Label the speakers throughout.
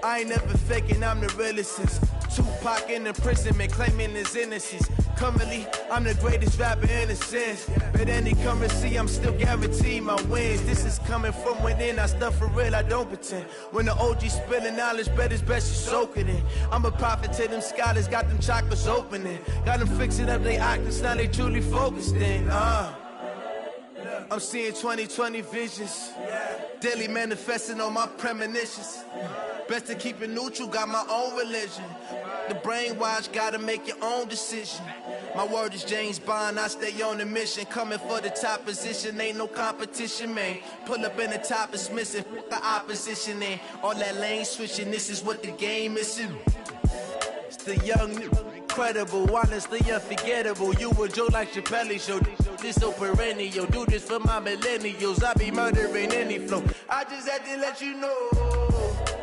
Speaker 1: I ain't never faking, I'm the realest since Tupac in imprisonment, claiming his innocence. Currently, I'm the greatest rapper in a sense. But any currency, I'm still guaranteed my wins. This is coming from within, I stuff for real, I don't pretend. When the OG spilling knowledge, bet it's best you soak it in. I'm a prophet to them scholars, got them chakras opening. Got them fixing up their octaves, now they truly focused in. I'm seeing 2020 visions. Daily manifesting on my premonitions. Best to keep it neutral, got my own religion. The brainwash, gotta make your own decision. My word is James Bond, I stay on the mission. Coming for the top position, ain't no competition, man. Pull up in the top, it's missing, the opposition in. All that lane switching, this is what the game is. It's the young, incredible, honestly unforgettable. You a Joe like Chappelle show. This so perennial, do this for my millennials. I be murdering any flow. I just had to let you know.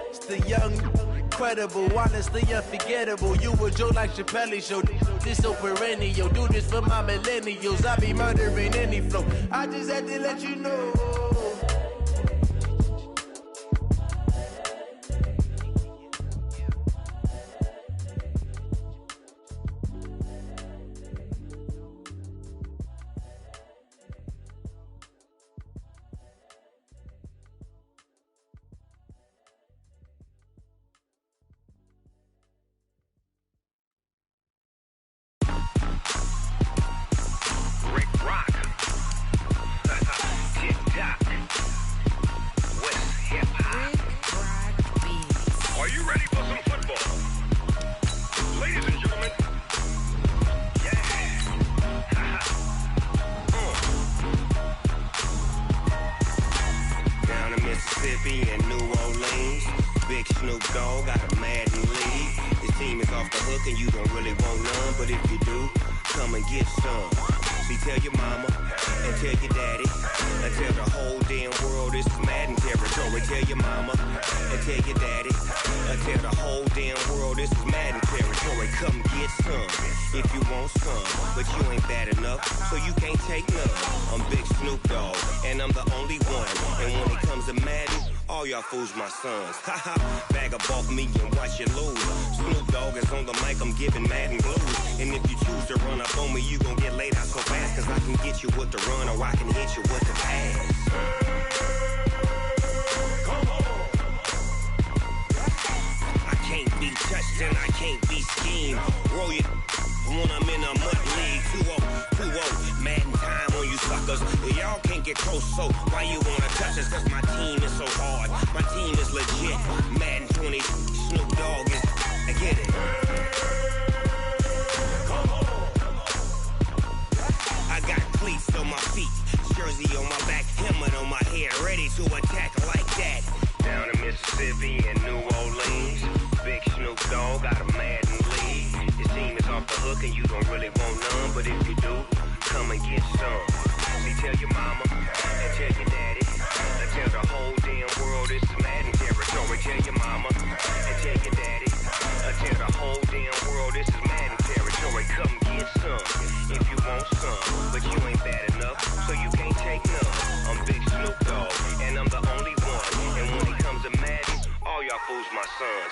Speaker 1: It's the young, incredible, honestly unforgettable. You a Joe like Chappelle show. This so perennial, do this for my millennials. I be murdering any flow. I just had to let you know.
Speaker 2: My sons, bag up off me and watch you lose. Snoop Dogg is on the mic, I'm giving Madden blues. And if you choose to run up on me, you gon' get laid out so fast. Cause I can get you with the run or I can hit you with the pass. Come on. I can't be touched and I can't be schemed. Roll you when I'm in a mud league. 2-0, 2-0, Madden time on you suckers. Y'all can't get close, so why you wanna touch us? Cause my team is so hard, my team is legit. Madden 20, Snoop Dogg is, I get it. Come on. I got cleats on my feet, jersey on my back, helmet on my head, ready to attack like that. Down in Mississippi and New Orleans, big Snoop Dogg got a Madden lead. His team is off the hook and you don't really want none, but if you do, come and get some. See, tell your mama and tell your daddy, and tell the whole damn world it's Madden territory. Tell your mama and tell your daddy, and tell the whole damn world this is Madden territory. Come get some if you want some, but you ain't bad enough, so you can't take none. I'm Big Snoop Dogg, and I'm the only one. And when it comes to Madden, all y'all fools my sons.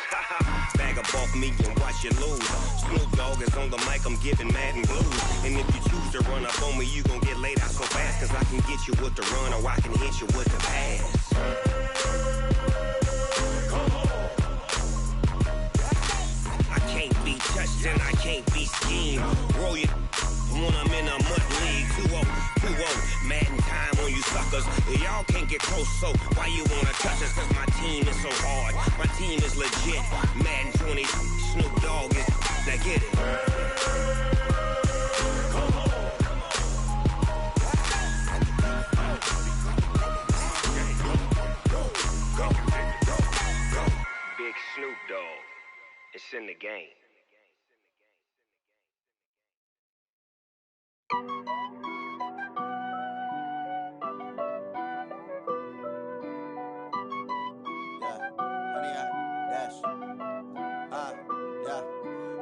Speaker 2: Bag up off me and watch you lose. Snoop Dogg is on the mic, I'm giving Madden blues. And if you choose to run up on me, you gon' get laid out so fast. Cause I can get you with the run or I can hit you with the pass. Come on. I can't be touched and I can't be schemed. Roll you when I'm in a mud league. 2-0, 2-0, Madden time on you suckers. Y'all can't get close, so why you wanna touch us? Cause my team is so hard, my team is legit. Madden 20, Snoop Dogg is, now get it. Come on. Big Snoop Dogg, it's in the game.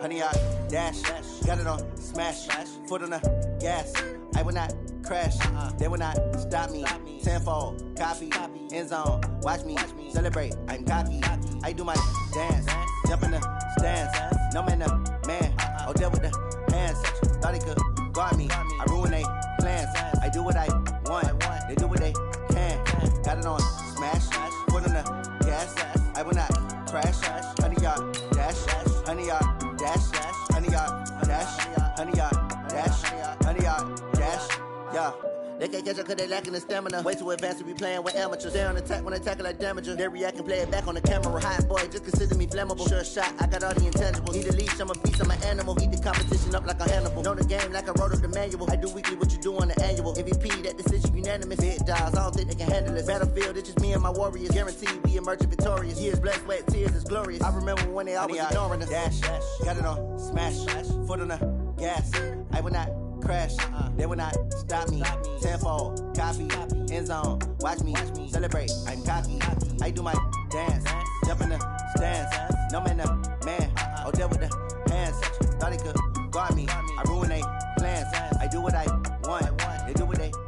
Speaker 3: Honey, I dash, got it on smash, foot on the gas. I will not crash, they will not stop me. Tenfold, copy, end zone, watch me celebrate. I'm cocky, I do my dance. Jump in the stands. No man, man. Oh, there with the hands. Thought he could guard me. I ruin they plans. I do what I want. They do what they can. Got it on smash. Foot on the gas. I will not crash. 100 yard dash. 100 yard dash. 100 yard dash. 100 yard dash. 100 yard dash. Yeah. They can't catch up cause they lacking the stamina. Way too advanced to be playing with amateurs. They on attack when I tackle like damager. They react and play it back on the camera. Hot boy, just consider me flammable. Sure shot, I got all the intangibles. Need a leash, I'm a beast, I'm an animal. Eat the competition up like a Hannibal. Know the game like I wrote up the manual. I do weekly what you do on the annual. MVP, that decision unanimous. Big dials, I don't think they can handle this. Battlefield, it's just me and my warriors. Guaranteed we emerging victorious. Years, blood, sweat, tears, it's glorious. I remember when they always ignoring us. Dash, got it on smash. Foot on the gas. I will not crash, they will not stop me. Tenfold, copy, end zone, watch me celebrate. I'm cocky, I do my dance, jump in the stands. No man, man, oh there with the hands. Thought he could guard me. I ruin they plans. I do what I want. They do what they can.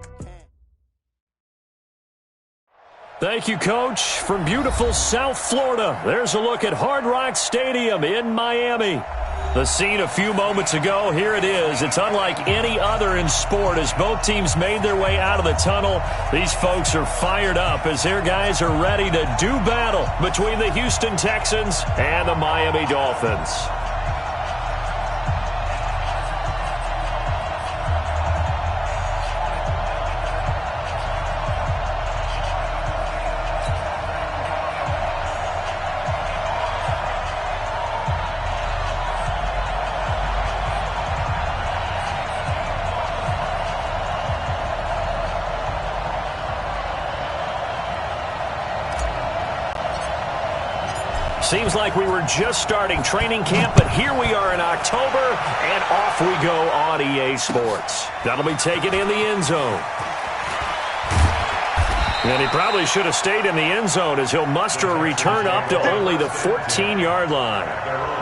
Speaker 4: Thank you, Coach. From beautiful South Florida, there's a look at Hard Rock Stadium in Miami. The scene a few moments ago, here it is. It's unlike any other in sport as both teams made their way out of the tunnel. These folks are fired up as their guys are ready to do battle between the Houston Texans and the Miami Dolphins. Seems like we were just starting training camp, but here we are in October, and off we go on EA Sports. That'll be taken in the end zone. And he probably should have stayed in the end zone as he'll muster a return up to only the 14-yard line.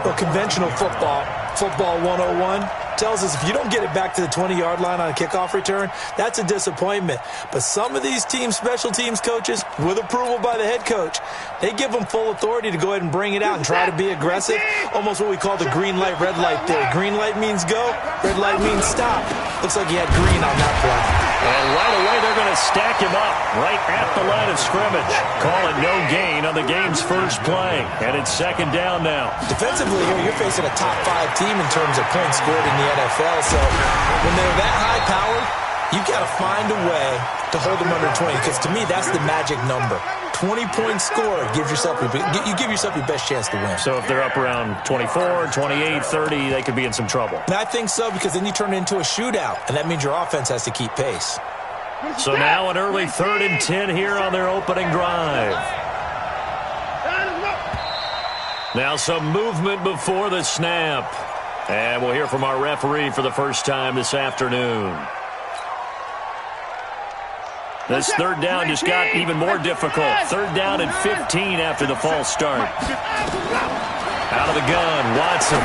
Speaker 5: Well, conventional football 101, tells us if you don't get it back to the 20-yard line on a kickoff return, that's a disappointment. But some of these team special teams coaches, with approval by the head coach, they give them full authority to go ahead and bring it out and try to be aggressive, almost what we call the green light, red light theory. Green light means go, red light means stop. Looks like he had green on that play.
Speaker 4: And right away, they're going to stack him up right at the line of scrimmage. Call it no gain on the game's first play. And it's second down now.
Speaker 5: Defensively here, you're facing a top 5 team in terms of points scored in the NFL. So when they're that high-powered, you've got to find a way to hold them under 20. Because to me, that's the magic number. 20-point score gives yourself you give yourself your best chance to win.
Speaker 4: So if they're up around 24, 28, 30, they could be in some trouble.
Speaker 5: And I think so, because then you turn it into a shootout, and that means your offense has to keep pace.
Speaker 4: So now an early 3rd and 10 here on their opening drive. Now some movement before the snap. And we'll hear from our referee for the first time this afternoon. This third down just got even more difficult. 3rd down and 15 after the false start. Out of the gun, Watson.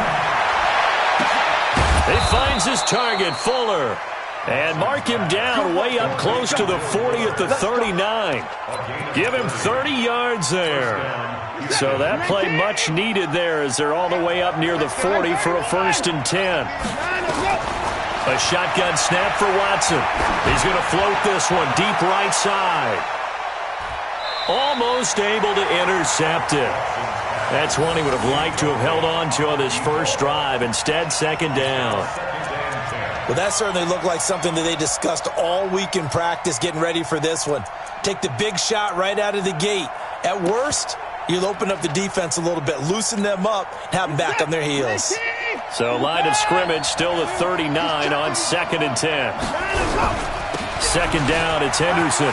Speaker 4: He finds his target, Fuller. And mark him down way up close to the 40 at the 39. Give him 30 yards there. So that play much needed there as they're all the way up near the 40 for a 1st and 10. A shotgun snap for Watson. He's going to float this one deep right side. Almost able to intercept it. That's one he would have liked to have held on to on this first drive. Instead, 2nd down.
Speaker 5: Well, that certainly looked like something that they discussed all week in practice getting ready for this one. Take the big shot right out of the gate. At worst, you'll open up the defense a little bit, loosen them up, and have them back on their heels.
Speaker 4: So line of scrimmage still the 39 on 2nd and 10. 2nd down, it's Henderson.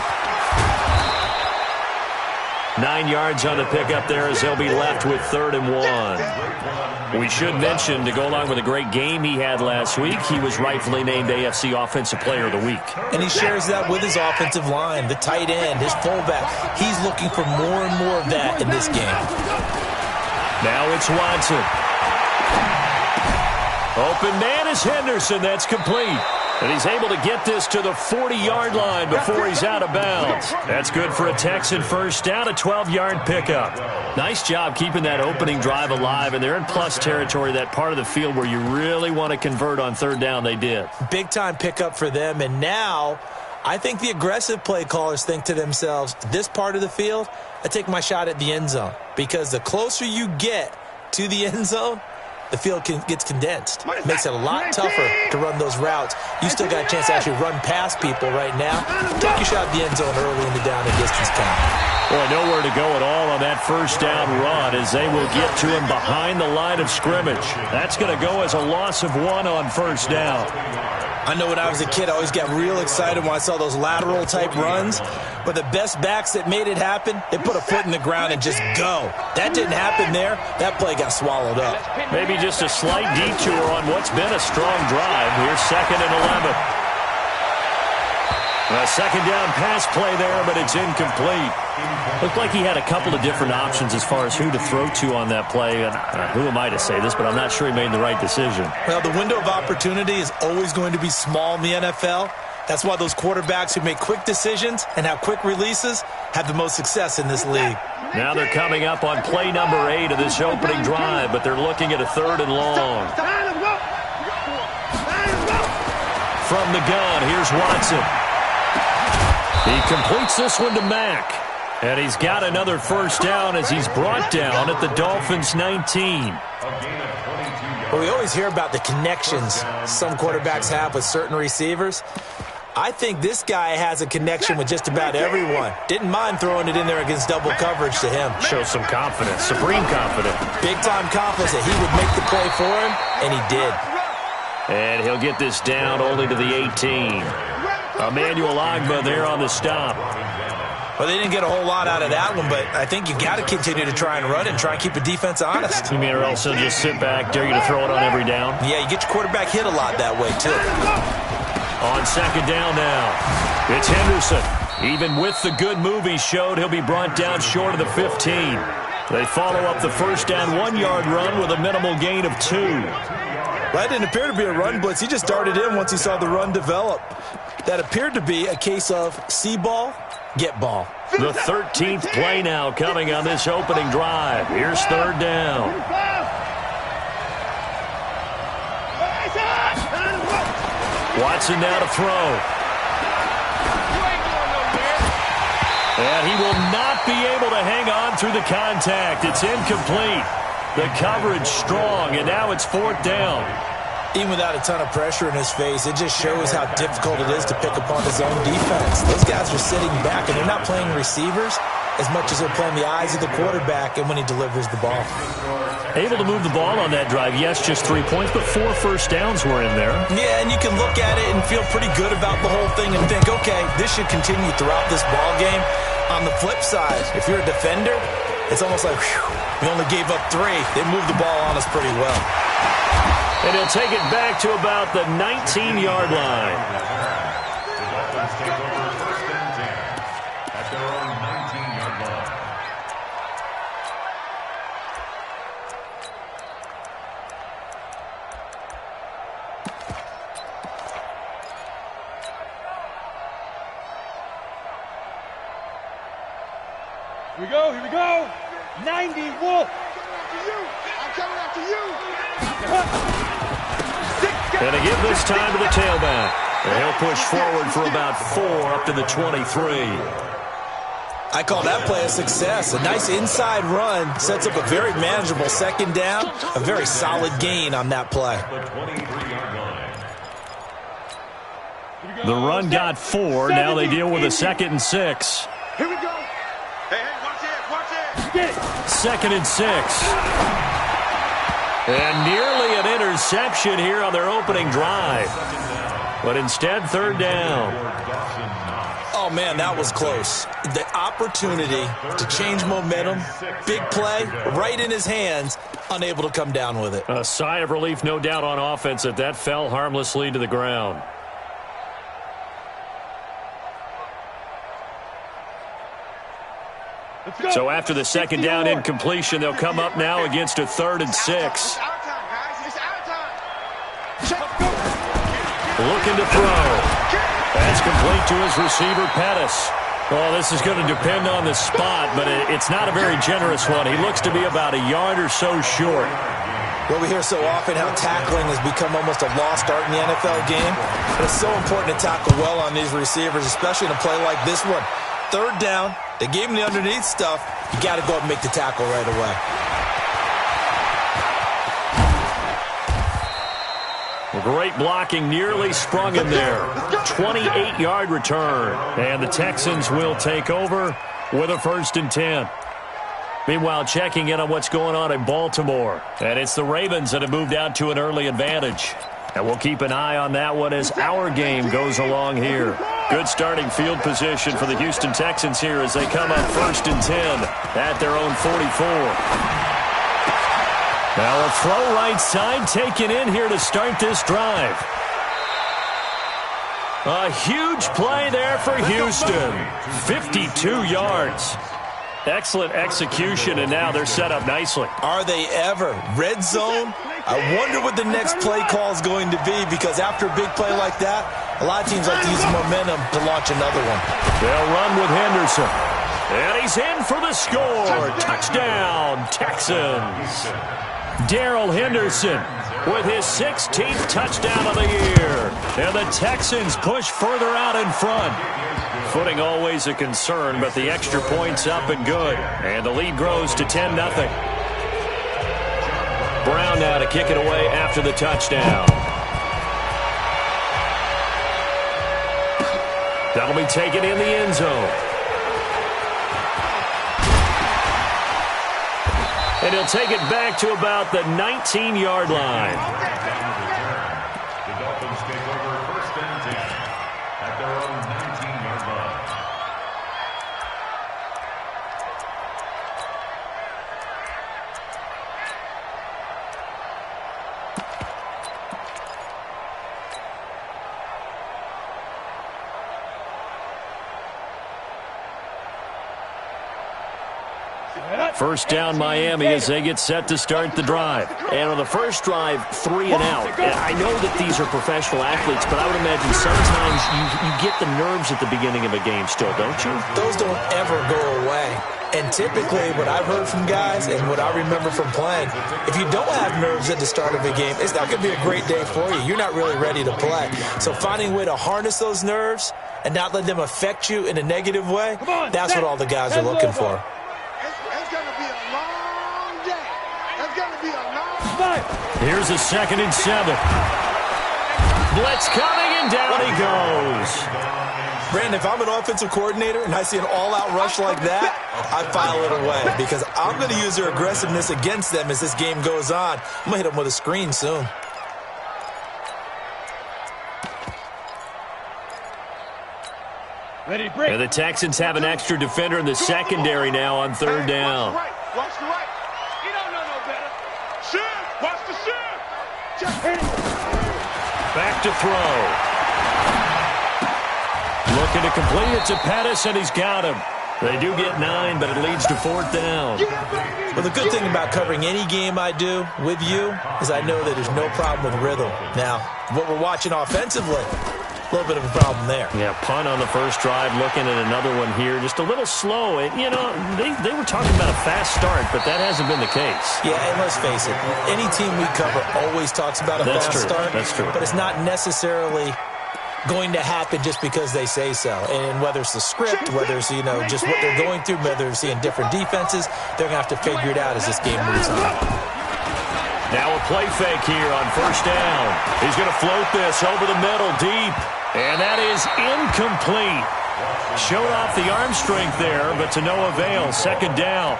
Speaker 4: 9 yards on the pickup there as they'll be left with 3rd and 1. We should mention, to go along with a great game he had last week, he was rightfully named AFC Offensive Player of the Week.
Speaker 5: And he shares that with his offensive line, the tight end, his fullback. He's looking for more and more of that in this game.
Speaker 4: Now it's Watson. Open man is Henderson. That's complete. And he's able to get this to the 40-yard line before he's out of bounds. That's good for a Texan first down, a 12-yard pickup. Nice job keeping that opening drive alive, and they're in plus territory, that part of the field where you really want to convert on third down. They did. Big-time pickup for them, and now I think the aggressive play callers think to themselves, this part of the field, I take my shot at the end zone, because the closer you get to the end zone, the field gets condensed. Makes it a lot tougher to run those routes. You still got a chance to actually run past people right now. Take your shot at the end zone early in the down and distance count. Boy, nowhere to go at all on that first down run as they will get to him behind the line of scrimmage. That's going to go as a loss of 1 on first down. I know when I was a kid, I always got real excited when I saw those lateral-type runs. But the best backs that made it happen, they put a foot in the ground and just go. That didn't happen there. That play got swallowed up. Maybe just a slight detour on what's been a strong drive. Here's 2nd and 11. A second down pass play there, but it's incomplete. Looked like he had a couple of different options as far as who to throw to on that play. And who am I to say this, but I'm not sure he made the right decision. Well, the window of opportunity is always going to be small in the NFL. That's why those quarterbacks who make quick decisions and have quick releases have the most success in this league. Now they're coming up on play number 8 of this opening drive, but they're looking at a 3rd and long. From the gun, here's Watson. He completes this one to Mack. And he's got another first down as he's brought down at the Dolphins' 19. Well, we always hear about the connections some quarterbacks have with certain receivers. I think this guy has a connection with just about everyone. Didn't mind throwing it in there against double coverage to him. Shows some confidence, supreme confidence. Big-time confidence that he would make the play for him, and he did. And he'll get this down only to the 18. Emmanuel Ogbah there on the stop. Well, they didn't get a whole lot out of that one, but I think you got to continue to try and run and try and keep the defense honest. You mean or else they'll just sit back, dare you to throw it on every down? Yeah, you get your quarterback hit a lot that way, too. On 2nd down now, it's Henderson. Even with the good move he showed, he'll be brought down short of the 15. They follow up the first down 1-yard run with a minimal gain of 2. Well, that didn't appear to be a run blitz. He just darted in once he saw the run develop. That appeared to be a case of see ball, get ball. The 13th play now coming on this opening drive. Here's 3rd down. Watson now to throw. And he will not be able to hang on through the contact. It's incomplete. The coverage strong, and now it's 4th down. Even without a ton of pressure in his face, it just shows how difficult it is to pick upon his own defense. Those guys are sitting back, and they're not playing receivers as much as they're playing the eyes of the quarterback and when he delivers the ball. Able to move the ball on that drive. Yes, just 3 points, but 4 first downs were in there. Yeah, and you can look at it and feel pretty good about the whole thing and think, okay, this should continue throughout this ball game. On the flip side, if you're a defender, it's almost like, whew, we only gave up 3. They moved the ball on us pretty well. And he'll take it back to about the 19-yard line.
Speaker 6: Here we go. 90, Wolf. I'm coming after you.
Speaker 4: And to give this time to the tailback. And he'll push forward for about 4 up to the 23. I call that play a success. A nice inside run sets up a very manageable 2nd down. A very solid gain on that play. The run got 4. Now they deal with a 2nd and 6.
Speaker 6: Here we go. Hey, watch it. Get it.
Speaker 4: 2nd and 6. And nearly an interception here on their opening drive. But instead, 3rd down. Oh, man, that was close. The opportunity to change momentum, big play, right in his hands, unable to come down with it. A sigh of relief, no doubt, on offense that fell harmlessly to the ground. So after the 2nd down incompletion, they'll come up now against a 3rd and 6. looking to throw. That's complete to his receiver, Pettis. Well, this is going to depend on the spot, but it's not a very generous one. He looks to be about a yard or so short.
Speaker 5: Well, we hear so often how tackling has become almost a lost art in the NFL game. But it's so important to tackle well on these receivers, especially in a play like this one. Third down, they gave him the underneath stuff. You got to go up and make the tackle right away.
Speaker 4: Great blocking, nearly sprung him there. 28-yard return. And the Texans will take over with a 1st and 10. Meanwhile, checking in on what's going on in Baltimore. And it's the Ravens that have moved out to an early advantage. And we'll keep an eye on that one as our game goes along here. Good starting field position for the Houston Texans here as they come up 1st and 10 at their own 44. Now a throw right side taken in here to start this drive. A huge play there for Houston. 52 yards. Excellent execution, and now they're set up nicely.
Speaker 5: Are they ever? Red zone? I wonder what the next play call is going to be, because after a big play like that, a lot of teams like to use momentum to launch another one.
Speaker 4: They'll run with Henderson. And he's in for the score. Touchdown, Texans. Darrell Henderson with his 16th touchdown of the year. And the Texans push further out in front. Footing always a concern, but the extra point's up and good. And the lead grows to 10-0. Brown now to kick it away after the touchdown. That'll be taken in the end zone. And he'll take it back to about the 19-yard line.
Speaker 7: The Dolphins take over 1st and 10 at their own 19-yard line.
Speaker 4: First down, Miami, as they get set to start the drive. And on the first drive, 3 and out. I know that these are professional athletes, but I would imagine sometimes you get the nerves at the beginning of a game still, don't you?
Speaker 5: Those don't ever go away. And typically, what I've heard from guys and what I remember from playing, if you don't have nerves at the start of a game, it's not going to be a great day for you. You're not really ready to play. So finding a way to harness those nerves and not let them affect you in a negative way, that's what all the guys are looking for.
Speaker 4: Here's a 2nd and 7. Blitz coming, and down he goes.
Speaker 5: Brandon, if I'm an offensive coordinator and I see an all-out rush like that, I file it away because I'm going to use their aggressiveness against them as this game goes on. I'm going to hit them with a screen soon.
Speaker 4: And the Texans have an extra defender in the secondary now on 3rd down.
Speaker 6: Watch the right. You don't know no better. Shoot. Watch the shoot. Just hit it.
Speaker 4: Back to throw. Looking to complete it to Pettis, and he's got him. They do get 9, but it leads to 4th down.
Speaker 5: Well, the good thing about covering any game I do with you is I know that there's no problem with rhythm. Now, what we're watching offensively, a little bit of a problem there.
Speaker 4: Yeah, punt on the first drive, looking at another one here. Just a little slow. And, you know, they were talking about a fast start, but that hasn't been the case.
Speaker 5: Yeah, and let's face it, any team we cover always talks about a fast start.
Speaker 4: That's true.
Speaker 5: But it's not necessarily going to happen just because they say so. And whether it's the script, whether it's, you know, just what they're going through, whether they're seeing different defenses, they're going to have to figure it out as this game moves on.
Speaker 4: Now a play fake here on 1st down. He's going to float this over the middle deep. And that is incomplete. Showed off the arm strength there, but to no avail. 2nd down.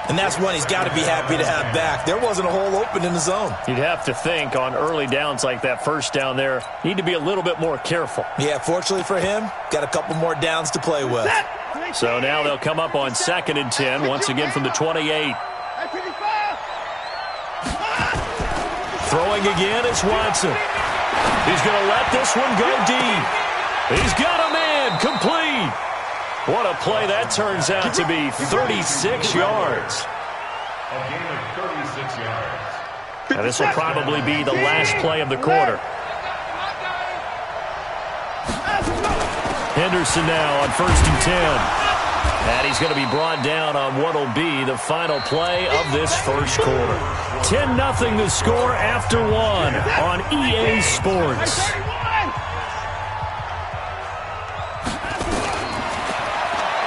Speaker 5: And that's one he's got to be happy to have back. There wasn't a hole open in the zone.
Speaker 4: You'd have to think on early downs like that 1st down there, need to be a little bit more careful.
Speaker 5: Yeah, fortunately for him, got a couple more downs to play with.
Speaker 4: So now they'll come up on 2nd and 10, once again from the 28. Throwing again is Watson. He's going to let this one go deep. He's got a man complete. What a play that turns out to be, 36 yards.
Speaker 7: A gain of 36 yards.
Speaker 4: And this will probably be the last play of the quarter. Henderson now on 1st and 10. And he's going to be brought down on what will be the final play of this first quarter. 10-0 the score after 1 on EA Sports.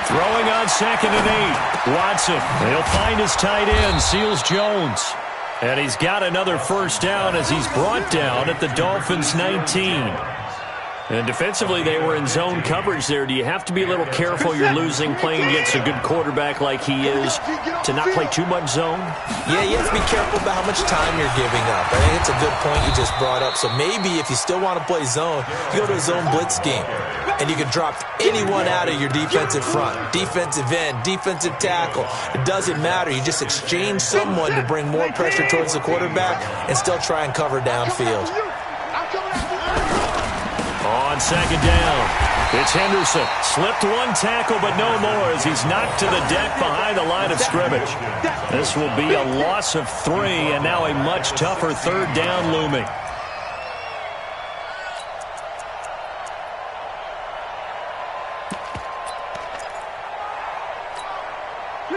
Speaker 4: Throwing on 2nd and 8. Watson, he'll find his tight end, Seals Jones. And he's got another first down as he's brought down at the Dolphins' 19. And defensively, they were in zone coverage there. Do you have to be a little careful? You're losing playing against a good quarterback like he is to not play too much zone?
Speaker 5: Yeah, you have to be careful about how much time you're giving up. I think it's a good point you just brought up. So maybe if you still want to play zone, you go to a zone blitz scheme. And you can drop anyone out of your defensive front. Defensive end, defensive tackle. It doesn't matter. You just exchange someone to bring more pressure towards the quarterback and still try and cover downfield.
Speaker 4: On 2nd down, it's Henderson. Slipped one tackle, but no more as he's knocked to the deck behind the line of scrimmage. This will be a loss of 3, and now a much tougher 3rd down looming.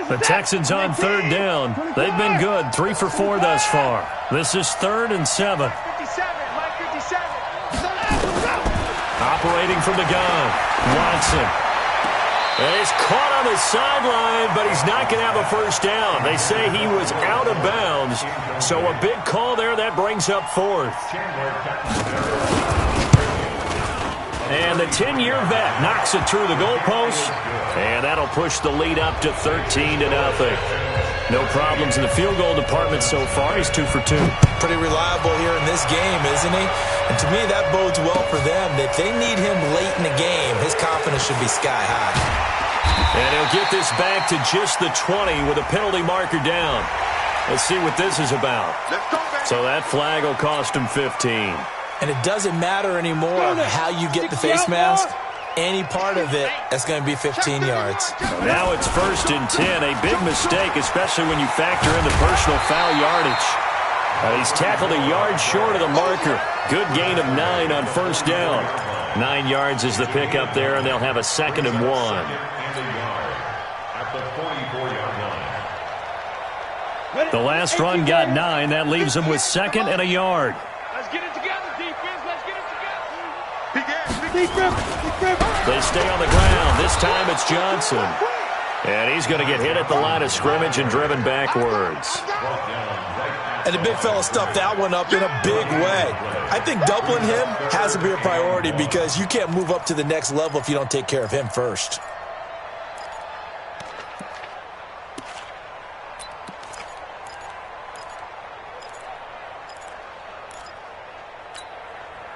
Speaker 4: The Texans on 3rd down. They've been good, 3 for 4 thus far. This is 3rd and 7. Operating from the gun, Watson. And he's caught on the sideline, but he's not going to have a first down. They say he was out of bounds, so a big call there. That brings up 4th. And the 10-year vet knocks it through the goalpost, and that'll push the lead up to 13-0. No problems in the field goal department so far. He's 2 for 2.
Speaker 5: Pretty reliable here in this game, isn't he? And to me, that bodes well for them. If they need him late in the game, his confidence should be sky high.
Speaker 4: And he'll get this back to just the 20 with a penalty marker down. Let's see what this is about. So that flag will cost him 15.
Speaker 5: And it doesn't matter anymore how you get the face mask. Any part of it, that's going to be 15 yards.
Speaker 4: Now it's 1st and 10. A big mistake, especially when you factor in the personal foul yardage. He's tackled a yard short of the marker. Good gain of 9 on 1st down. 9 yards is the pickup there, and they'll have a 2nd and 1. The last run got 9. That leaves them with 2nd and a yard.
Speaker 6: Let's get it together, defense. Let's get it together.
Speaker 4: They stay on the ground. This time it's Johnson. And he's going to get hit at the line of scrimmage and driven backwards.
Speaker 5: And the big fella stuffed that one up in a big way. I think doubling him has to be a priority because you can't move up to the next level if you don't take care of him first.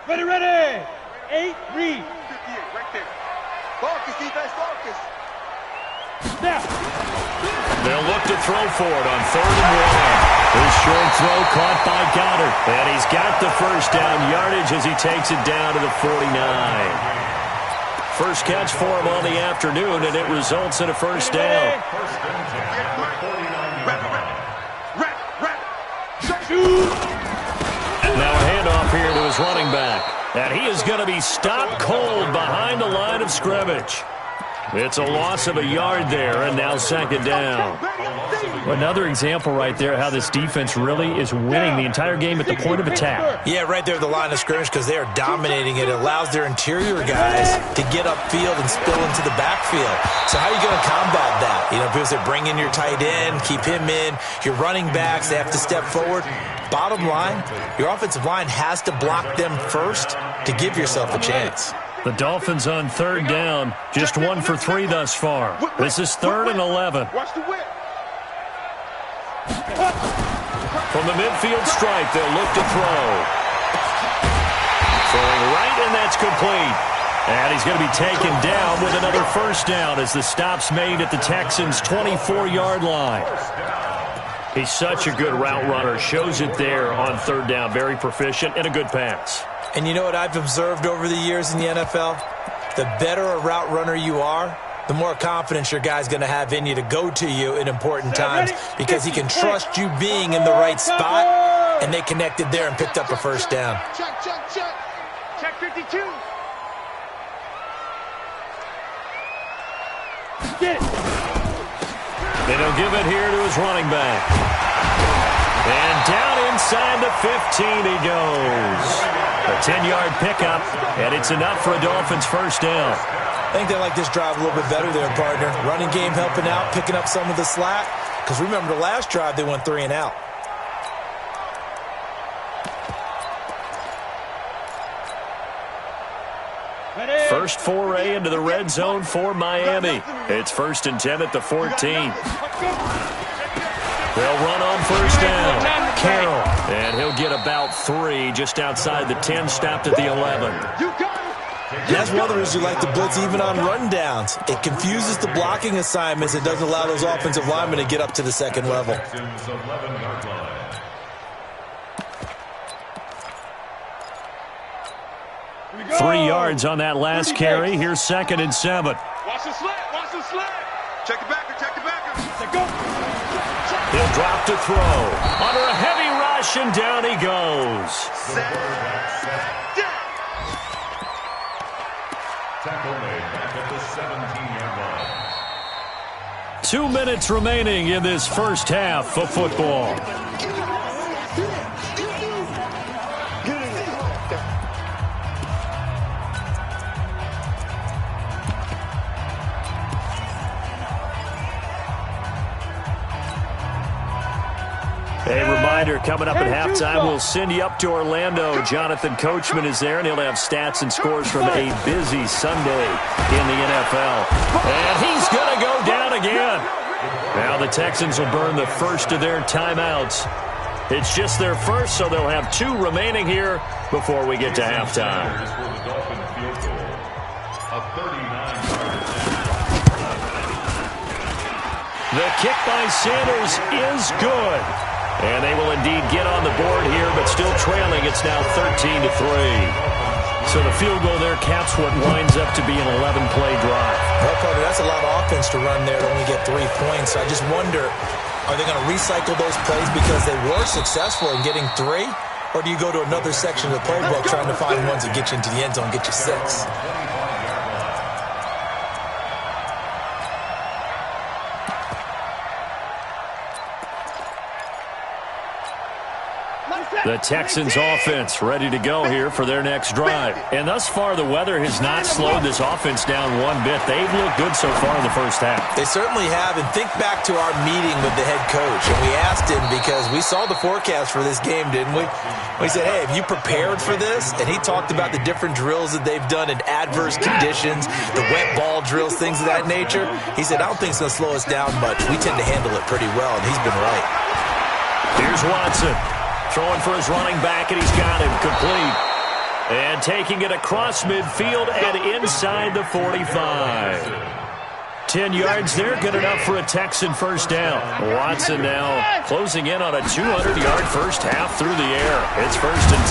Speaker 6: Ready. 8, read.
Speaker 3: Right there. Focus, defense, focus.
Speaker 6: Now.
Speaker 4: They'll look to throw for it on 3rd and 1. His short throw caught by Goddard. And he's got the first down yardage as he takes it down to the 49. First catch for him on the afternoon, and it results in a first down. Now a handoff here to his running back. And he is going to be stopped cold behind the line of scrimmage. It's a loss of a yard there, and now 2nd down. Another example right there how this defense really is winning the entire game at the point of attack.
Speaker 5: Yeah, right there at the line of scrimmage because they are dominating it. It allows their interior guys to get upfield and spill into the backfield. So how are you going to combat that? You know, people say bring in your tight end, keep him in. Your running backs, they have to step forward. Bottom line, your offensive line has to block them first to give yourself a chance.
Speaker 4: The Dolphins on 3rd down, just 1 for 3 thus far. This is 3rd and 11.
Speaker 6: Watch the whip.
Speaker 4: From the midfield stripe, they'll look to throw. Throwing right, and that's complete. And he's going to be taken down with another first down as the stop's made at the Texans' 24-yard line. He's such a good route runner. Shows it there on 3rd down. Very proficient and a good pass.
Speaker 5: And you know what I've observed over the years in the NFL? The better a route runner you are, the more confidence your guy's going to have in you to go to you in important times because he can trust you being in the right spot, and they connected there and picked up a first down.
Speaker 6: Check 52.
Speaker 4: And he'll give it here to his running back. And down inside the 15 he goes. A 10-yard pickup, and it's enough for a Dolphins first down.
Speaker 5: I think they like this drive a little bit better there, partner. Running game helping out, picking up some of the slack. Because remember, the last drive they went 3 and out.
Speaker 4: First foray into the red zone for Miami. It's 1st and 10 at the 14. They'll run on first down. Carroll. And he'll get about 3 just outside the 10, stopped at the 11.
Speaker 5: That's one of the reasons you like to blitz even on run downs. It confuses the blocking assignments. It doesn't allow those offensive linemen to get up to the second level.
Speaker 4: 3 yards on that last carry. Here's 2nd and 7.
Speaker 6: Watch the slant. Watch the slant. Check it back. Check it back. Go.
Speaker 4: He'll drop to throw. Under a heavy rush, and down he goes.
Speaker 7: Tackle made back at the 17-yard line.
Speaker 4: 2 minutes remaining in this first half of football. A reminder, coming up at halftime, we'll send you up to Orlando. Jonathan Coachman is there, and he'll have stats and scores from a busy Sunday in the NFL. And he's going to go down again. Now the Texans will burn the first of their timeouts. It's just their first, so they'll have 2 remaining here before we get to halftime. The kick by Sanders is good. And they will indeed get on the board here, but still trailing. It's now 13-3. So the field goal there caps what winds up to be an 11-play drive.
Speaker 5: Well, Carter, that's a lot of offense to run there to only get 3 points. I just wonder, are they going to recycle those plays because they were successful in getting 3? Or do you go to another section of the playbook trying to find ones that get you into the end zone, get you 6?
Speaker 4: The Texans offense ready to go here for their next drive. And thus far, the weather has not slowed this offense down one bit. They've looked good so far in the first half.
Speaker 5: They certainly have. And think back to our meeting with the head coach. And we asked him, because we saw the forecast for this game, didn't we? We said, hey, have you prepared for this? And he talked about the different drills that they've done in adverse conditions, the wet ball drills, things of that nature. He said, I don't think it's going to slow us down much. We tend to handle it pretty well, and he's been right.
Speaker 4: Here's Watson. Throwing for his running back, and he's got him complete. And taking it across midfield and inside the 45. 10 yards there, good enough for a Texan first down. Watson now closing in on a 200-yard first half through the air. It's 1st and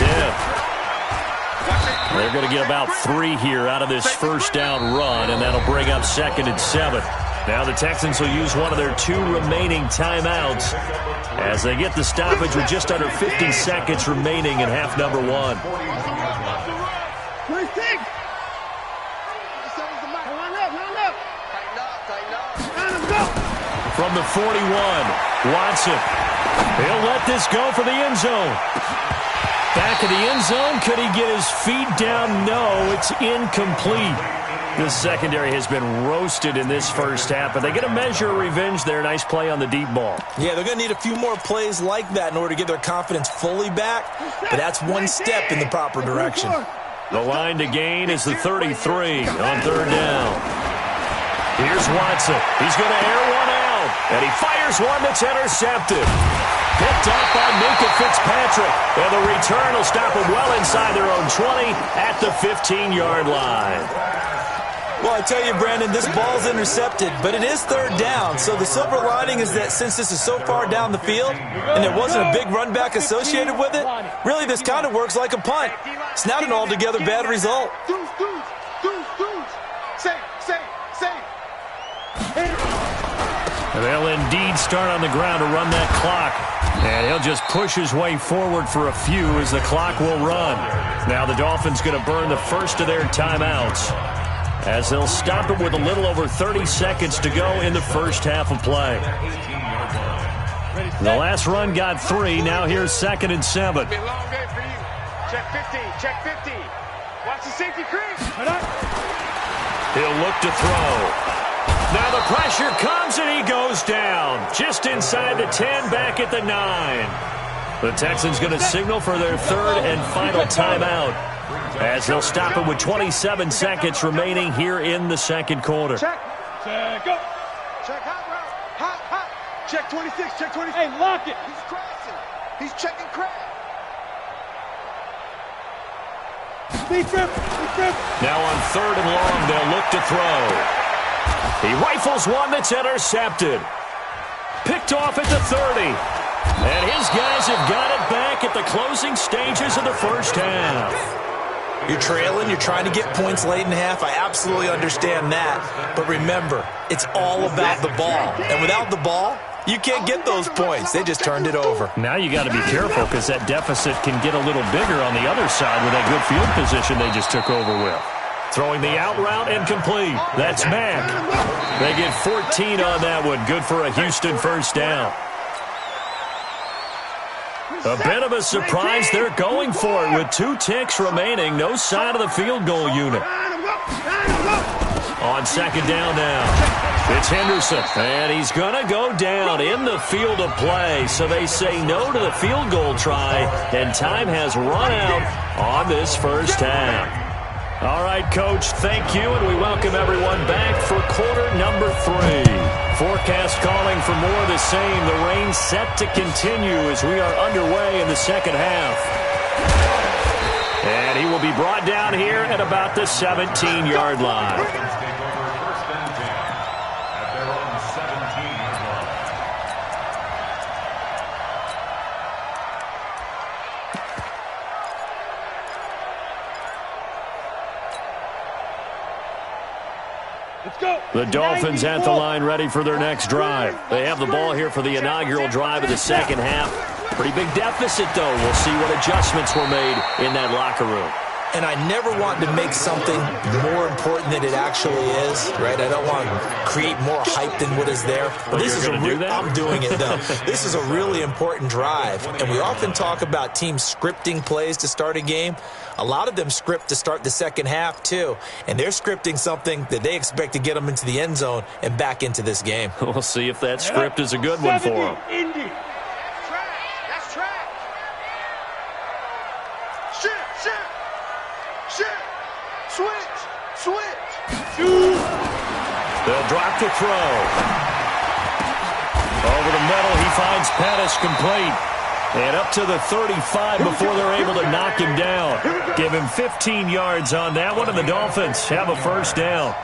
Speaker 4: 10. They're going to get about 3 here out of this first down run, and that'll bring up 2nd and 7. Now the Texans will use one of their 2 remaining timeouts as they get the stoppage with just under 50 seconds remaining in half number 1. From the 41, Watson. He'll let this go for the end zone. Back of the end zone. Could he get his feet down? No, it's incomplete. The secondary has been roasted in this first half, but they get a measure of revenge there. Nice play on the deep ball.
Speaker 5: Yeah, they're going to need a few more plays like that in order to get their confidence fully back, but that's one step in the proper direction.
Speaker 4: The line to gain is the 33 on 3rd down. Here's Watson. He's going to air one out, and he fires one that's intercepted. Picked off by Minka Fitzpatrick, and the return will stop them well inside their own 20 at the 15-yard line.
Speaker 5: Well, I tell you, Brandon, this ball's intercepted, but it is 3rd down. So the silver lining is that since this is so far down the field and there wasn't a big run back associated with it, really this kind of works like a punt. It's not an altogether bad result.
Speaker 4: They'll indeed start on the ground to run that clock. And he'll just push his way forward for a few as the clock will run. Now the Dolphins going to burn the first of their timeouts. as they'll stop it with a little over 30 seconds to go in the first half of play. The last run got 3. Now here's 2nd and 7.
Speaker 6: It'll be a long day for you. Check 50. Check 50. Watch the safety crease.
Speaker 4: He'll look to throw. Now the pressure comes and he goes down. Just inside the 10, back at the 9. The Texans going to signal for their 3rd and final timeout, as they'll stop it with 27 seconds remaining here in the 2nd quarter.
Speaker 6: Check. Check. Go. Check hot route. Hot, hot. Check 26. Check 26. Hey, lock it. He's crashing. He's checking crash.
Speaker 4: Now on 3rd and long, they'll look to throw. He rifles one that's intercepted. Picked off at the 30. And his guys have got it back at the closing stages of the first half.
Speaker 5: You're trailing, you're trying to get points late in half. I absolutely understand that. But remember, it's all about the ball. And without the ball, you can't get those points. They just turned it over.
Speaker 4: Now you got to be careful, because that deficit can get a little bigger on the other side with that good field position they just took over with. Throwing the out route and complete. That's Mack. They get 14 on that one. Good for a Houston first down. A bit of a surprise. They're going for it with 2 ticks remaining. No sign of the field goal unit. On 2nd down now, it's Henderson, and he's going to go down in the field of play. So they say no to the field goal try, and time has run out on this first half. All right, Coach, thank you, and we welcome everyone back for quarter number 3. Forecast calling for more of the same. The rain set to continue as we are underway in the second half. And he will be brought down here at about the 17-yard line. The Dolphins at the line ready for their next drive. They have the ball here for the inaugural drive of the second half. Pretty big deficit, though. We'll see what adjustments were made in that locker room.
Speaker 5: And I never want to make something more important than it actually is, right? I don't want to create more hype than what is there.
Speaker 4: But this is
Speaker 5: I'm doing it, though. This is a really important drive. And we often talk about teams scripting plays to start a game. A lot of them script to start the second half, too. And they're scripting something that they expect to get them into the end zone and back into this game.
Speaker 4: We'll see if that script is a good one for them.
Speaker 6: Indy. That's trash. Shit. Switch.
Speaker 4: They'll drop to throw. Over the middle, he finds Pettis complete. And up to the 35 before they're able to knock him down. Give him 15 yards on that one, and the Dolphins have a first down.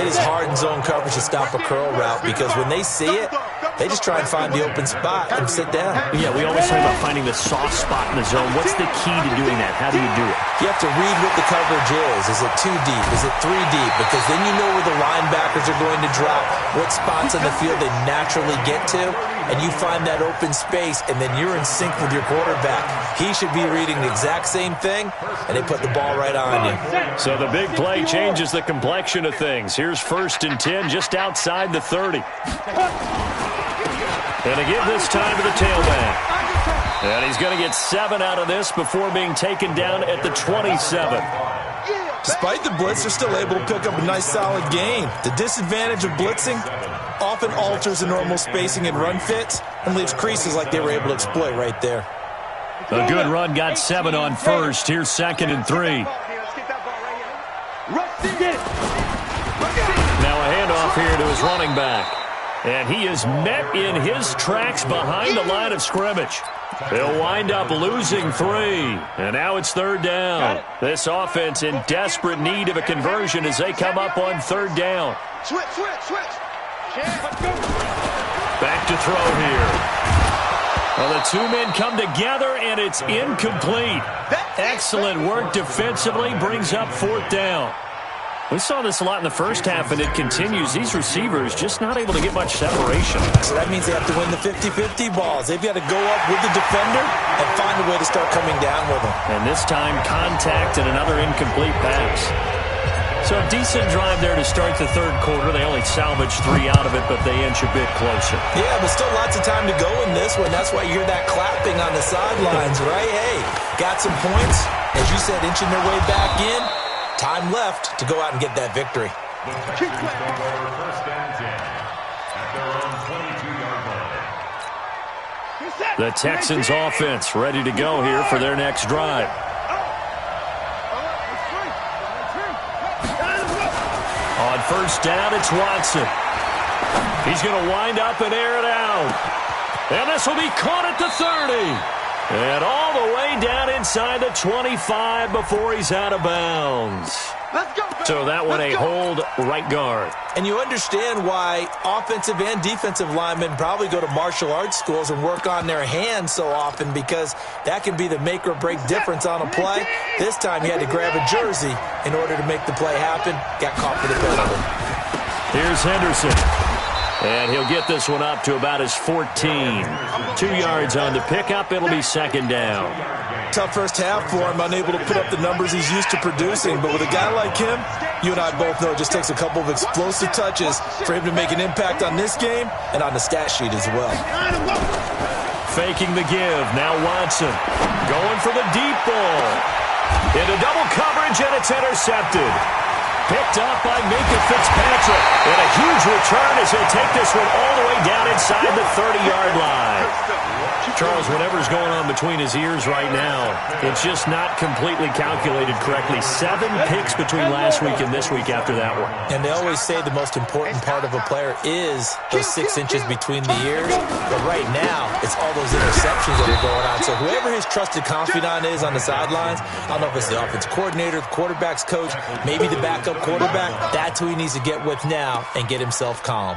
Speaker 5: It is hard in zone coverage to stop a curl route because when they see it, they just try and find the open spot and sit down.
Speaker 4: Yeah, we always talk about finding the soft spot in the zone. What's the key to doing that? How do you do it?
Speaker 5: You have to read what the coverage is. Is it 2 deep? Is it 3 deep? Because then you know where the linebackers are going to drop, what spots on the field they naturally get to, and you find that open space, and then you're in sync with your quarterback. He should be reading the exact same thing, and they put the ball right on you.
Speaker 4: So the big play changes the complexion of things. Here's 1st and 10 just outside the 30. And to give this time to the tailback. And he's going to get 7 out of this before being taken down at the 27.
Speaker 5: Despite the blitz, they're still able to pick up a nice solid gain. The disadvantage of blitzing often alters the normal spacing and run fits and leaves creases like they were able to exploit right there.
Speaker 4: A good run got 7 on first. Here's 2nd and 3. Now a handoff here to his running back. And he is met in his tracks behind the line of scrimmage. They'll wind up losing 3. And now it's 3rd down. This offense in desperate need of a conversion as they come up on 3rd down.
Speaker 6: Switch.
Speaker 4: Back to throw here. Well, the 2 men come together, and it's incomplete. Excellent work defensively, brings up 4th down. We saw this a lot in the first half, and it continues. These receivers just not able to get much separation.
Speaker 5: So that means they have to win the 50-50 balls. They've got to go up with the defender and find a way to start coming down with them.
Speaker 4: And this time, contact and another incomplete pass. So a decent drive there to start the third quarter. They only salvaged 3 out of it, but they inch a bit closer.
Speaker 5: Yeah, but still lots of time to go in this one. That's why you hear that clapping on the sidelines, right? Hey, got some points. As you said, inching their way back in. Time left to go out and get that victory.
Speaker 7: The Texans take over first and 10 at their own 22-yard line.
Speaker 4: The Texans offense ready to go here for their next drive. On first down, it's Watson. He's going to wind up and air it out. And this will be caught at the 30. And all the way down inside the 25 before he's out of bounds. So that one a hold right guard.
Speaker 5: And you understand why offensive and defensive linemen probably go to martial arts schools and work on their hands so often, because that can be the make or break difference on a play. This time he had to grab a jersey in order to make the play happen. Got caught for the penalty.
Speaker 4: Here's Henderson. And he'll get this one up to about his 14. 2 yards on the pickup. It'll be second down.
Speaker 5: Tough first half for him, unable to put up the numbers he's used to producing. But with a guy like him, you and I both know it just takes a couple of explosive touches for him to make an impact on this game and on the stat sheet as well.
Speaker 4: Faking the give. Now Watson going for the deep ball. Into double coverage, and it's intercepted. Picked up by Minka Fitzpatrick. And a huge return as he'll take this one all the way down inside the 30-yard line. Charles, whatever's going on between his ears right now, it's just not completely calculated correctly. 7 picks between last week and this week after that one.
Speaker 5: And they always say the most important part of a player is those 6 inches between the ears. But right now, it's all those interceptions that are going on. So whoever his trusted confidant is on the sidelines, I don't know if it's the offense coordinator, the quarterback's coach, maybe the backup quarterback, that's who he needs to get with now and get himself calm.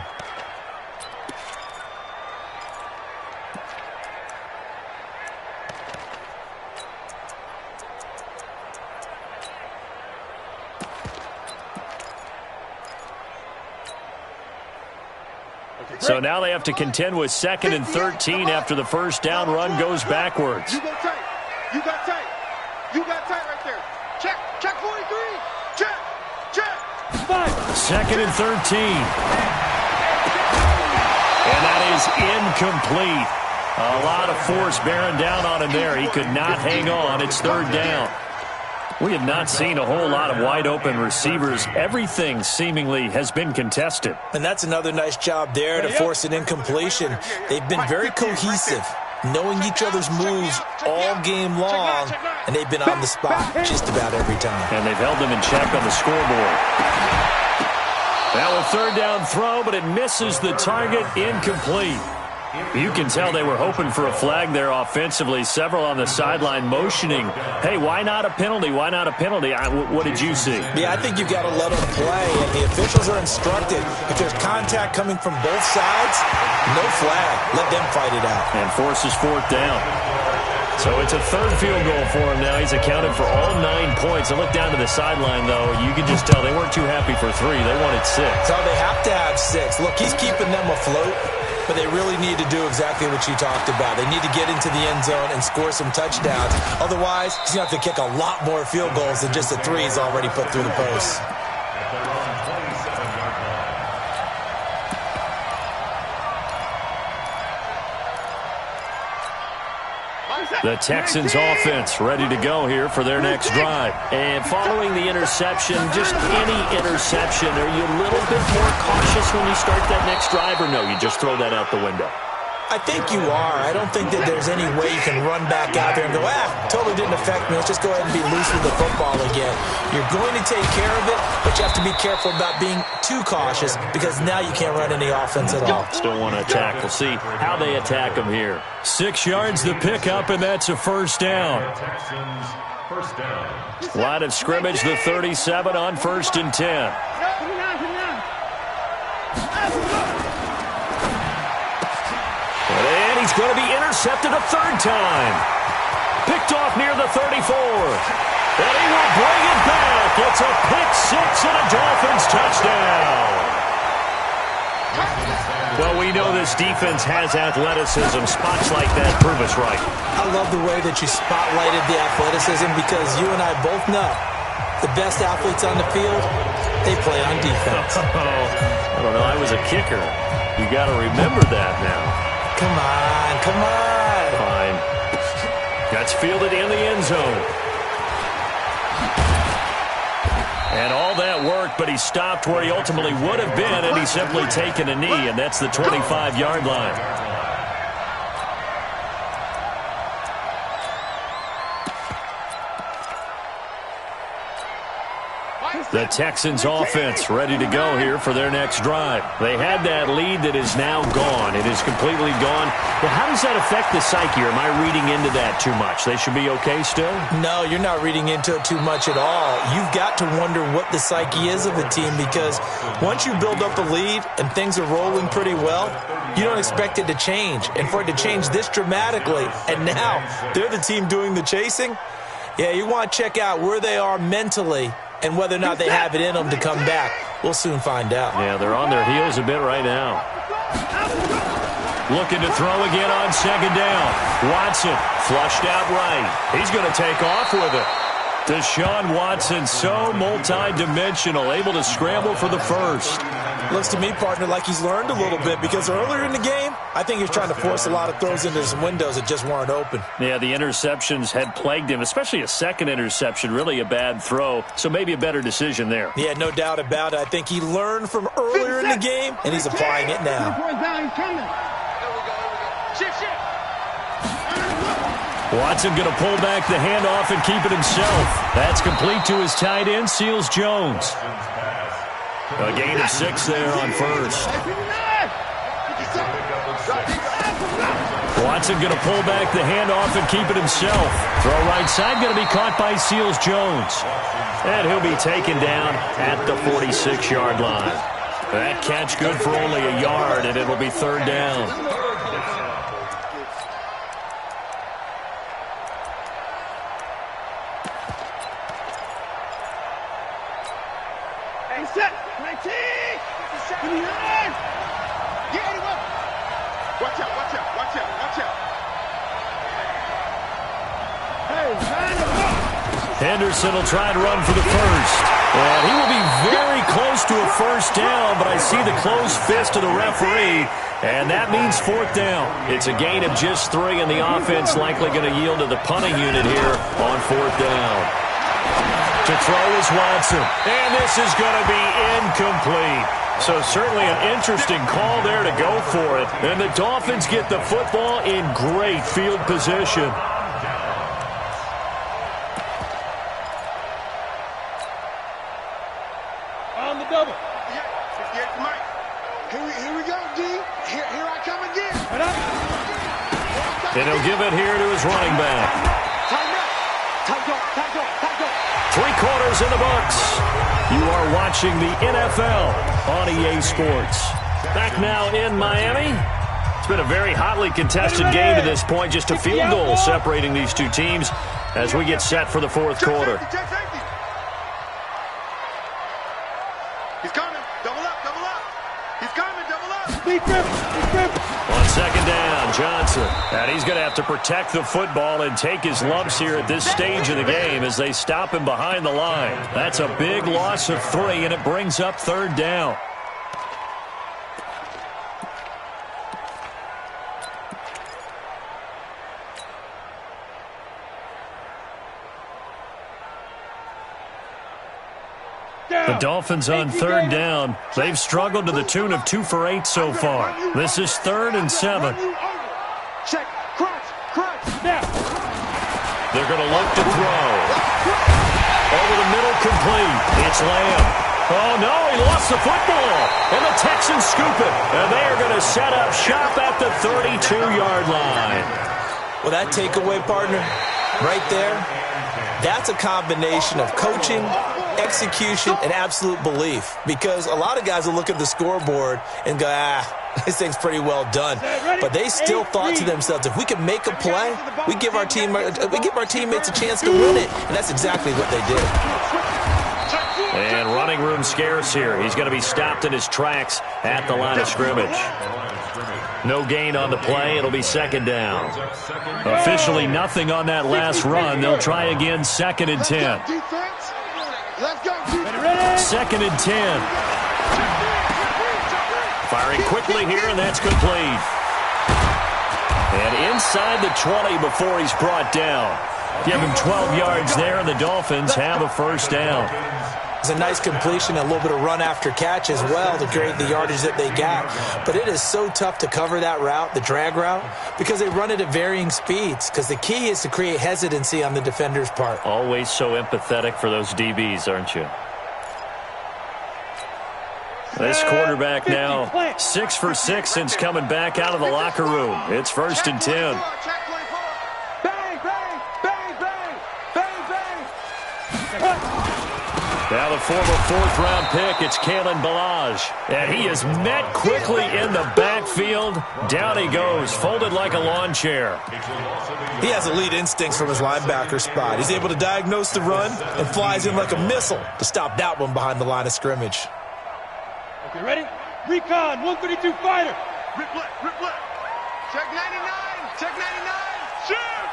Speaker 4: So now they have to contend with 2nd and 13 after the first down run goes backwards.
Speaker 6: You go tight. You got tight. You got tight right there. Check. Check 43. Check. Check.
Speaker 4: 2nd and 13. And that is incomplete. A lot of force bearing down on him there. He could not hang on. It's 3rd down. We have not seen a whole lot of wide-open receivers. Everything seemingly has been contested.
Speaker 5: And that's another nice job there to force an incompletion. They've been very cohesive, knowing each other's moves all game long, and they've been on the spot just about every time.
Speaker 4: And they've held them in check on the scoreboard. Now a 3rd down throw, but it misses the target, incomplete. You can tell they were hoping for a flag there offensively. Several on the sideline motioning, hey, why not a penalty? Why not a penalty? What did you see?
Speaker 5: Yeah, I think you've got to let them play, and the officials are instructed. If there's contact coming from both sides, no flag. Let them fight it out.
Speaker 4: And forces 4th down. So it's a 3rd field goal for him now. He's accounted for all 9 points. And look down to the sideline, though. You can just tell they weren't too happy for 3. They wanted 6.
Speaker 5: So they have to have 6. Look, he's keeping them afloat. But they really need to do exactly what you talked about. They need to get into the end zone and score some touchdowns. Otherwise, he's going to have to kick a lot more field goals than just the 3 he's already put through the post.
Speaker 4: The Texans offense ready to go here for their next drive. And following the interception, just any interception, are you a little bit more cautious when you start that next drive, or no, you just throw that out the window?
Speaker 5: I think you are. I don't think that there's any way you can run back out there and go, totally didn't affect me. Let's just go ahead and be loose with the football again. You're going to take care of it, but you have to be careful about being too cautious, because now you can't run any offense at all.
Speaker 4: Still want to attack. We'll see how they attack them here. 6 yards to pick up, and that's a 1st down. Line of scrimmage, the 37 on 1st and 10. And he's going to be intercepted a 3rd time. Picked off near the 34. And he will bring it back. It's a pick-6 and a Dolphins touchdown. Well, we know this defense has athleticism. Spots like that prove us right.
Speaker 5: I love the way that you spotlighted the athleticism, because you and I both know the best athletes on the field They play on defense.
Speaker 4: I don't know. I was a kicker. You got to remember that now.
Speaker 5: Come on, come on.
Speaker 4: Fine. That's fielded in the end zone. And all that work, but he stopped where he ultimately would have been, and he's simply taken a knee, and that's the 25-yard line. The Texans offense ready to go here for their next drive. They had that lead that is now gone. It is completely gone. Well, how does that affect the psyche? Or am I reading into that too much? They should be okay still?
Speaker 5: No, you're not reading into it too much at all. You've got to wonder what the psyche is of the team, because once you build up a lead and things are rolling pretty well, you don't expect it to change. And for it to change this dramatically, and now they're the team doing the chasing, yeah, you want to check out where they are mentally and whether or not they have it in them to come back. We'll soon find out.
Speaker 4: Yeah, they're on their heels a bit right now. Looking to throw again on second down. Watson flushed out right. He's going to take off with it. Deshaun Watson, so multi-dimensional, able to scramble for the first.
Speaker 5: Looks to me, partner, like he's learned a little bit, because earlier in the game, I think he was trying to force a lot of throws into some windows that just weren't open.
Speaker 4: Yeah, the interceptions had plagued him, especially a second interception, really a bad throw, so maybe a better decision there.
Speaker 5: Yeah, no doubt about it. I think he learned from earlier in the game, and he's applying it now.
Speaker 4: Watson going to pull back the handoff and keep it himself. That's complete to his tight end, Seals Jones. A gain of 6 there on first. Watson going to pull back the handoff and keep it himself. Throw right side going to be caught by Seals Jones. And he'll be taken down at the 46-yard line. That catch good for only a yard, and it'll be third down. Henderson will try and run for the first. And he will be very close to a first down, but I see the closed fist of the referee, and that means fourth down. It's a gain of just 3, and the offense likely going to yield to the punting unit here on fourth down. To throw is Watson, and this is going to be incomplete. So certainly an interesting call there to go for it. And the Dolphins get the football in great field position.
Speaker 6: On the double. Here we go, D. Here I come again.
Speaker 4: And he'll give it here to his running back. Three quarters in the books. You are watching the NFL on EA Sports. Back now in Miami. It's been a very hotly contested game to this point. Just a field goal separating these two teams as we get set for the fourth quarter.
Speaker 6: He's coming. Double up. He's coming. Double up.
Speaker 4: On second down, Johnson. And he's going to have to protect the football and take his lumps here at this stage of the game as they stop him behind the line. That's a big loss of 3, and it brings up third down. The Dolphins on third down. They've struggled to the tune of 2 for 8 so far. This is 3rd and 7.
Speaker 6: Check. Crunch. Now.
Speaker 4: They're going to look to throw. Over the middle, complete. It's Lamb. Oh, no, he lost the football. And the Texans scoop it. And they are going to set up shop at the 32-yard line.
Speaker 5: Well, that takeaway, partner, right there, that's a combination of coaching, execution, and absolute belief. Because a lot of guys will look at the scoreboard and go, this thing's pretty well done. But they still thought to themselves, if we can make a play, we give our teammates a chance to win it. And that's exactly what they did.
Speaker 4: And running room scarce here. He's going to be stopped in his tracks at the line of scrimmage. No gain on the play. It'll be second down. Officially nothing on that last run. They'll try again, 2nd and 10.
Speaker 6: Let's go.
Speaker 4: Second and 10. Firing quickly here, and that's complete. And inside the 20 before he's brought down. Give him 12 yards there, and the Dolphins have a first down.
Speaker 5: It's a nice completion, a little bit of run after catch as well to create the yardage that they got. But it is so tough to cover that route, the drag route, because they run it at varying speeds. Because the key is to create hesitancy on the defender's part.
Speaker 4: Always so empathetic for those DBs, aren't you? This quarterback now 6 for 6 since coming back out of the locker room. It's first and 10. Now the former fourth-round pick, it's Kalen Ballage. And he is met quickly in the backfield. Down he goes, folded like a lawn chair.
Speaker 5: He has elite instincts from his linebacker spot. He's able to diagnose the run and flies in like a missile to stop that one behind the line of scrimmage.
Speaker 6: Okay, ready? Recon, 132 fighter. Rip left. Check 99, check 99. Shoot.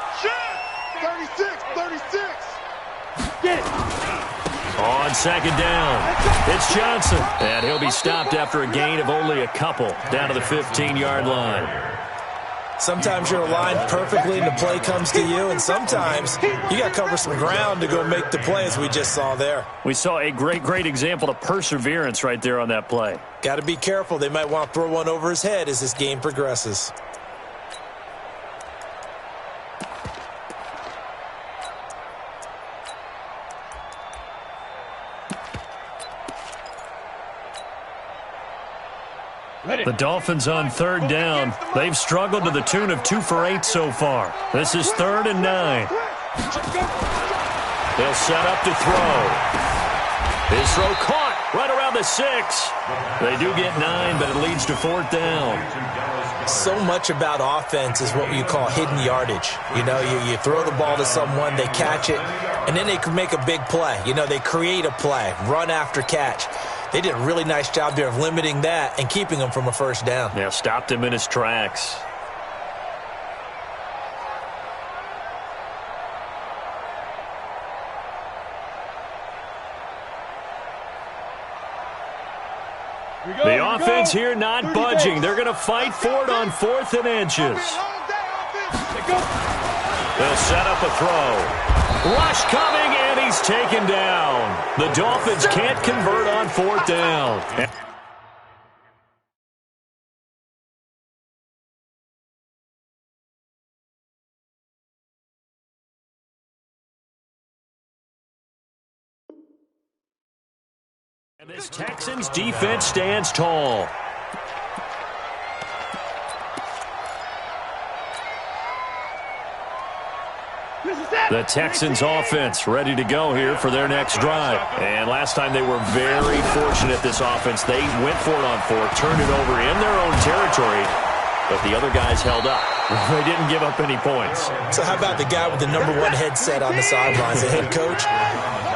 Speaker 6: 36. Get it.
Speaker 4: On second down, it's Johnson. And he'll be stopped after a gain of only a couple, down to the 15-yard line.
Speaker 5: Sometimes you're aligned perfectly and the play comes to you, and sometimes you got to cover some ground to go make the play, as we just saw there.
Speaker 4: We saw a great example of perseverance right there on that play.
Speaker 5: Got to be careful. They might want to throw one over his head as this game progresses.
Speaker 4: The Dolphins on third down. They've struggled to the tune of 2 for 8 so far. This is 3rd and 9. They'll set up to throw. His throw caught right around the 6. They do get 9, but it leads to 4th down.
Speaker 5: So much about offense is what you call hidden yardage. You know, you throw the ball to someone, they catch it, and then they can make a big play. You know, they create a play, run after catch. They did a really nice job there of limiting that and keeping him from a first down.
Speaker 4: Yeah, stopped him in his tracks. The offense here not budging. They're going to fight for it on 4th and inches. They'll set up a throw. Rush coming, and he's taken down. The Dolphins can't convert on 4th down. And this Texans defense stands tall. The Texans offense ready to go here for their next drive. And last time they were very fortunate, this offense. They went for it on 4th, turned it over in their own territory, but the other guys held up. They didn't give up any points.
Speaker 5: So how about the guy with the #1 headset on the sidelines, the head coach?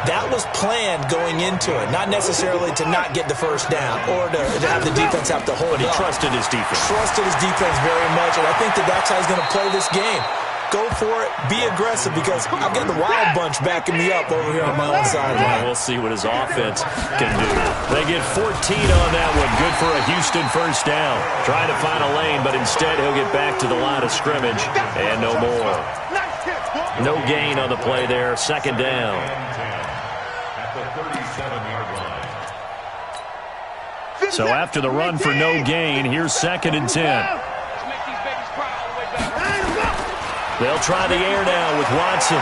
Speaker 5: That was planned going into it, not necessarily to not get the first down or to have the defense have to hold it.
Speaker 4: He trusted his defense.
Speaker 5: Trusted his defense very much, and I think that's how he's going to play this game. Go for it. Be aggressive, because I've got the Wild Bunch backing me up over here on my own sideline.
Speaker 4: We'll see what his offense can do. They get 14 on that one. Good for a Houston first down. Trying to find a lane, but instead he'll get back to the line of scrimmage and no more. No gain on the play there. 2nd down.
Speaker 7: At the 37-yard line.
Speaker 4: So after the run for no gain, here's 2nd and 10. They'll try the air now with Watson.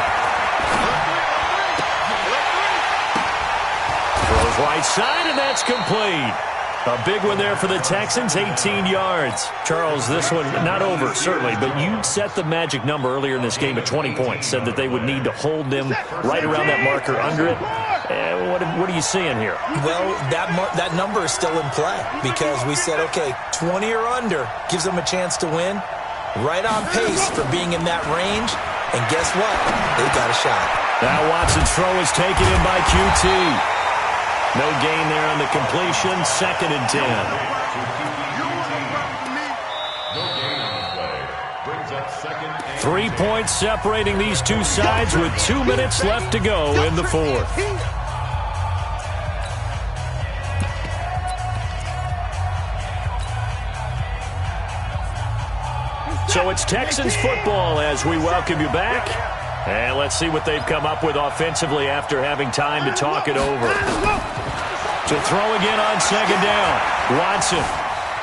Speaker 4: Throws right side, and that's complete. A big one there for the Texans, 18 yards. Charles, this one not over, certainly, but you set the magic number earlier in this game at 20 points. Said that they would need to hold them right around that marker under it. What are you seeing here?
Speaker 5: Well, that number is still in play, because we said, okay, 20 or under gives them a chance to win. Right on pace for being in that range. And guess what? They got a shot.
Speaker 4: Now Watson's throw is taken in by QT. No gain there on the completion. 2nd and 10.
Speaker 7: No gain on the play. Brings up 2nd and
Speaker 4: 3 points separating these two sides with 2 minutes left to go in the 4th. So it's Texans football as we welcome you back. And let's see what they've come up with offensively after having time to talk it over. To throw again on second down. Watson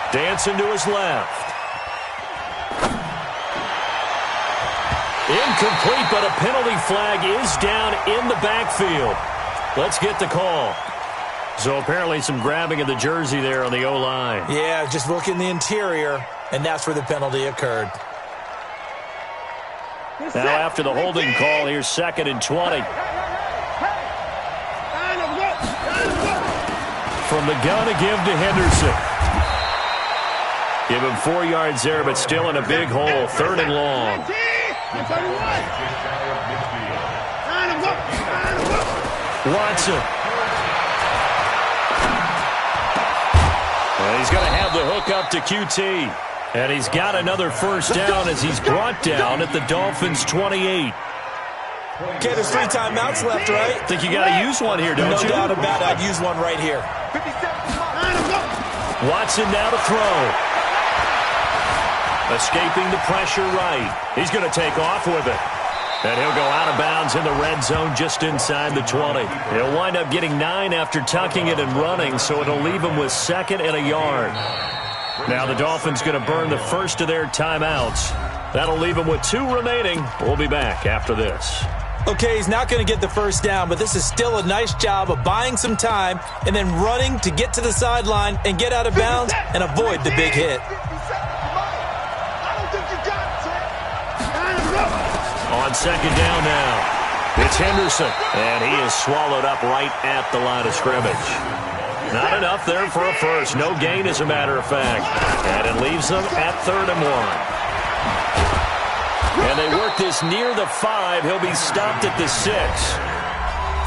Speaker 4: dancing to his left. Incomplete, but a penalty flag is down in the backfield. Let's get the call. So apparently some grabbing of the jersey there on the O-line.
Speaker 5: Yeah, just look in the interior, and that's where the penalty occurred.
Speaker 4: Now after the holding call, here's 2nd and 20. From the gun to give to Henderson. Give him 4 yards there, but still in a big hole. 3rd and long. Watson. And he's going to have the hook up to QT. And he's got another first down as he's brought down at the Dolphins' 28.
Speaker 5: Okay, there's 3 timeouts left, right?
Speaker 4: Think you got to use one here, don't you?
Speaker 5: No doubt about it. I'd use one right here.
Speaker 4: Watson now to throw. Escaping the pressure right. He's going to take off with it. And he'll go out of bounds in the red zone just inside the 20. He'll wind up getting 9 after tucking it and running, so it'll leave him with 2nd and a yard. Now the Dolphins going to burn the first of their timeouts. That'll leave him with 2 remaining. We'll be back after this.
Speaker 5: Okay, he's not going to get the first down, but this is still a nice job of buying some time and then running to get to the sideline and get out of bounds and avoid the big hit.
Speaker 4: On 2nd down now, it's Henderson, and he is swallowed up right at the line of scrimmage. Not enough there for a first. No gain, as a matter of fact. And it leaves them at 3rd and 1. And they work this near the 5. He'll be stopped at the 6.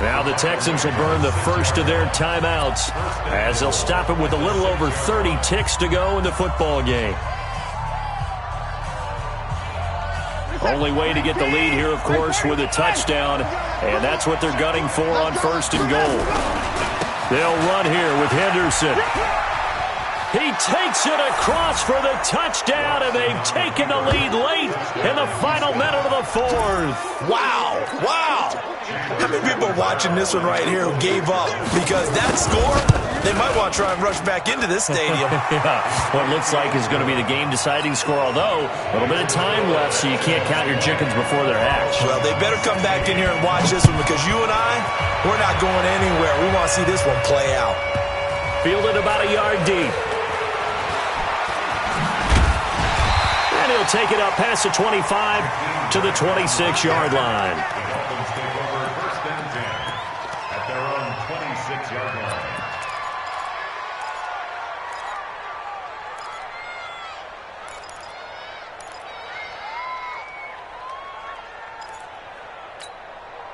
Speaker 4: Now the Texans will burn the first of their timeouts as they'll stop it with a little over 30 ticks to go in the football game. Only way to get the lead here, of course, with a touchdown, and that's what they're gunning for on 1st and goal. They'll run here with Henderson. He takes it across for the touchdown, and they've taken the lead late in the final minute of the 4th.
Speaker 5: Wow, wow. How many people are watching this one right here who gave up? Because that score, they might want to try and rush back into this stadium.
Speaker 4: Yeah, what looks like is going to be the game-deciding score, although a little bit of time left, so you can't count your chickens before they're hatched.
Speaker 5: Well, they better come back in here and watch this one because you and I, we're not going anywhere. We want to see this one play out.
Speaker 4: Fielded about a yard deep. And he'll take it up past the 25 to the 26-yard line.
Speaker 7: Dolphins take over 1st and 10 at their own 26-yard line.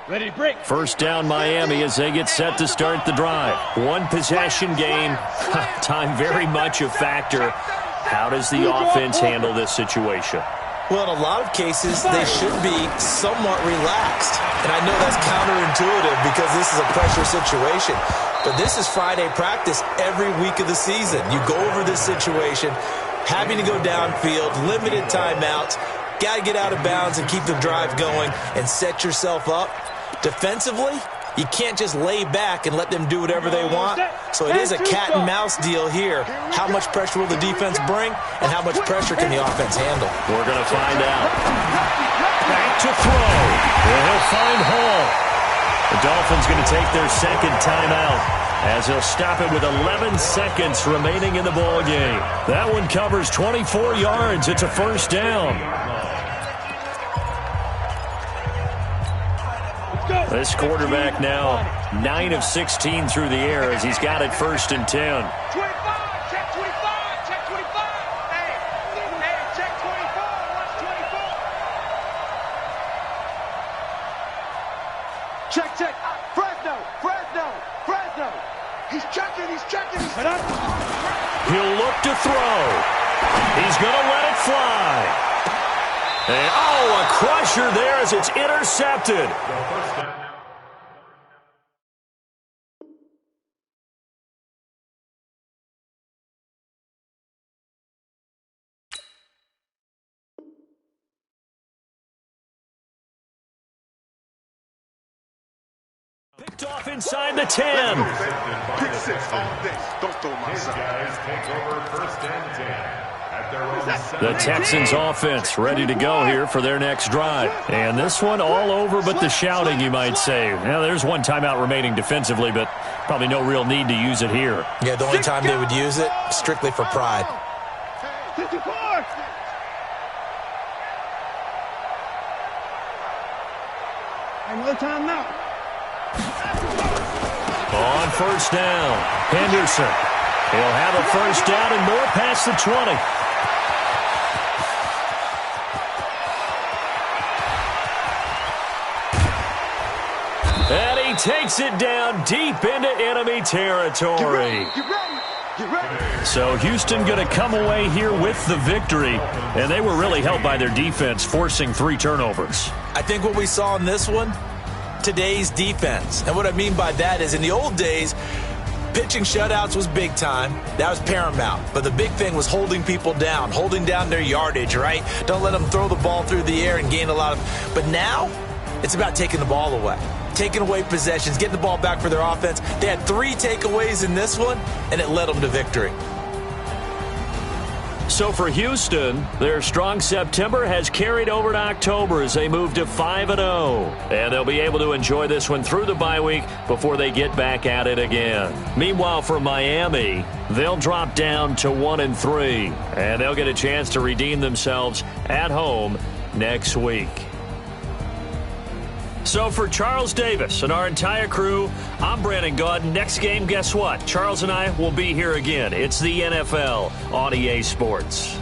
Speaker 6: Ready to break.
Speaker 4: First down Miami as they get set to start the drive. 1 possession game. Time very much a factor. How does the offense handle this situation?
Speaker 5: Well, in a lot of cases, they should be somewhat relaxed. And I know that's counterintuitive because this is a pressure situation. But this is Friday practice every week of the season. You go over this situation, having to go downfield, limited timeouts, got to get out of bounds and keep the drive going and set yourself up. Defensively, you can't just lay back and let them do whatever they want. So it is a cat and mouse deal here. How much pressure will the defense bring, and how much pressure can the offense handle?
Speaker 4: We're going to find out. Back to throw. And he'll find Hall. The Dolphins going to take their 2nd timeout as he'll stop it with 11 seconds remaining in the ball game. That one covers 24 yards. It's a first down. This quarterback now 9 of 16 through the air as he's got it 1st and 10.
Speaker 6: 25, check 25, check 25. Hey, check 24, watch 24. Check. Fresno. He's checking.
Speaker 4: He'll look to throw. He's going to let it fly. And, a crusher there as it's intercepted. Picked off inside the 10.
Speaker 6: Pick 6 all day. Don't throw my
Speaker 7: His
Speaker 6: son.
Speaker 7: guys take over 1st and 10 at their own
Speaker 4: The Texans offense ready to go here for their next drive. And this one all over but the shouting, you might say. Now, there's one timeout remaining defensively, but probably no real need to use it here.
Speaker 5: Yeah, the only time they would use it, strictly for pride.
Speaker 6: 54. Another timeout.
Speaker 4: On first down, Henderson. He'll have a first down and more past the 20. And he takes it down deep into enemy territory.
Speaker 6: Get ready. Get ready.
Speaker 4: So Houston going to come away here with the victory, and they were really helped by their defense, forcing 3 turnovers.
Speaker 5: I think what we saw in this one, today's defense. And what I mean by that is in the old days, pitching shutouts was big time. That was paramount. But the big thing was holding people down, holding down their yardage, right? Don't let them throw the ball through the air and gain a lot of. But now it's about taking the ball away, taking away possessions, getting the ball back for their offense. They had 3 takeaways in this one, and it led them to victory.
Speaker 4: So for Houston, their strong September has carried over to October as they move to 5-0. And they'll be able to enjoy this one through the bye week before they get back at it again. Meanwhile, for Miami, they'll drop down to 1-3. And they'll get a chance to redeem themselves at home next week. So for Charles Davis and our entire crew, I'm Brandon Gaudin. Next game, guess what? Charles and I will be here again. It's the NFL on EA Sports.